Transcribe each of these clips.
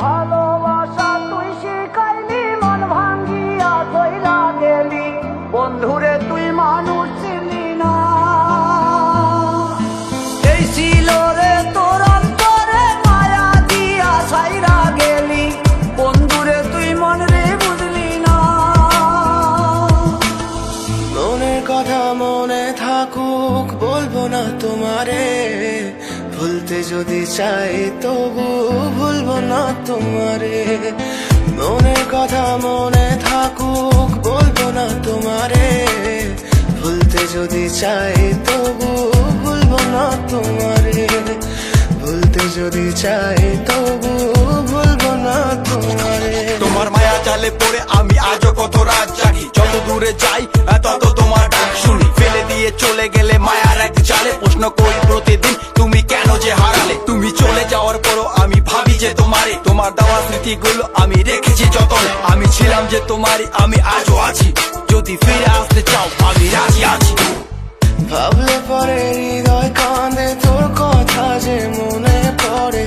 ভালোবাসা তুই শিখাইলি, মন ভাঙ্গিয়া চইলা গেলি, বন্ধুরে তুই মানুষ ছিলি না। এই ছিল রে তোর অন্তরে মায়া দিয়া ছাইরা গেলি, বন্ধুরে তুই মন রে বুঝলি না। মনের কথা মনে থাকুক বলবো না তোমারে, ভুলতে যদি চাই তবু ভুলবো না তোমারে। মনের কথা মনে থাকুক বলবো না তোমারে, ভুলতে যদি চাই তবু ভুলবো না তোমারে। ভুলতে যদি চাই তবু ভুলবো না তোমারে। তোমার মায়া জালে পড়ে আমি আজও কত রাত জাগি, যত দূরে যাই তত তোমার ডাক শুনি। ফেলে দিয়ে চলে গেলে মায়ার এক জালে প্রশ্ন করি প্রতিদিন তুমি কেন যে হারালে। তুমি চলে যাওয়ার পরও আমি ভাবি যে তোমারে, তোমার দেওয়া স্মৃতিগুলো আমি রেখেছি যতনে। আমি ছিলাম যে তোমারই, আমি আজও আছি, যদি ফিরে আসতে চাও আমি রাজি আছি। ভাবলে পরে হৃদয় কাঁদে, তোর কথা যে মনে পড়ে।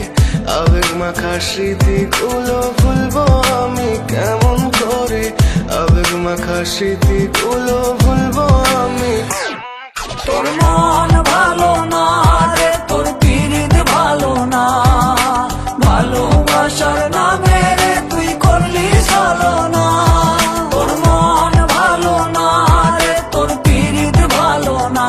আবেগ মাখা স্মৃতিগুলো ভুলবো আমি কেমন করে, আবেগ মাখা স্মৃতিগুলো ভুলবো আমি। তোর মন ভালো না রে, তোর পিরিত ভালো না, ভালোবাসার নামে রে তুই করলি ছলনা। তোর মন ভালো না রে, তোর পিরিত ভালো না,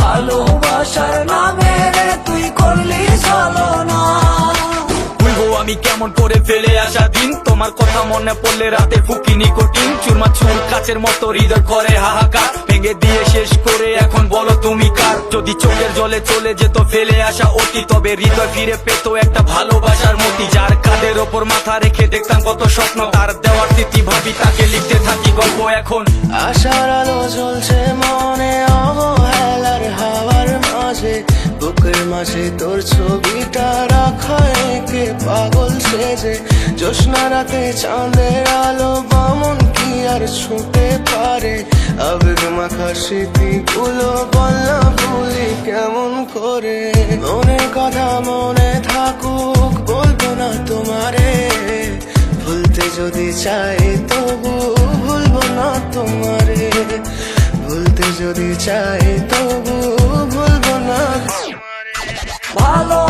ভালোবাসার নামে রে তুই করলি ছলনা। ভুলবো আমি কেমন করে ফেলে আসা দিন, তোমার কথা মনে পড়লে রাতে ফুকি নিকোটিন। চুরমা চুর কাচের মতো হৃদয় করে হাহাকার, ভেঙে দিয়ে শেষ করে এখন বলো তুমি কার। যদি চোখের জলে চলে যেত ফেলে আসা অতি, তবে হৃদয় ফিরে পেত একটা ভালোবাসার মতি। যার কাঁধের ওপর মাথা রেখে দেখতাম কত স্বপ্ন, তার দেওয়ার স্মৃতি ভাবি তাকে লিখতে থাকি গল্প এখন। আশার আলো জ্বলছে মনে অবহেলার হাওয়ার মাঝে, বুকের মাঝে তোর ছবিটা রাখা একে পাগল সেজে। জ্যোৎস্না রাতে চাঁদের আলো বামন কি আর ছুঁতে পারে, আবেগ মাখা স্মৃতিগুলো বলনা ভুলি কেমন করে। মনের কথা মনে থাকুক বলবো না তোমারে, ভুলতে যদি চাই তবু ভুলবো না তোমারে। ভুলতে যদি চাই তবু ভুলবো না তোমারে। ভালো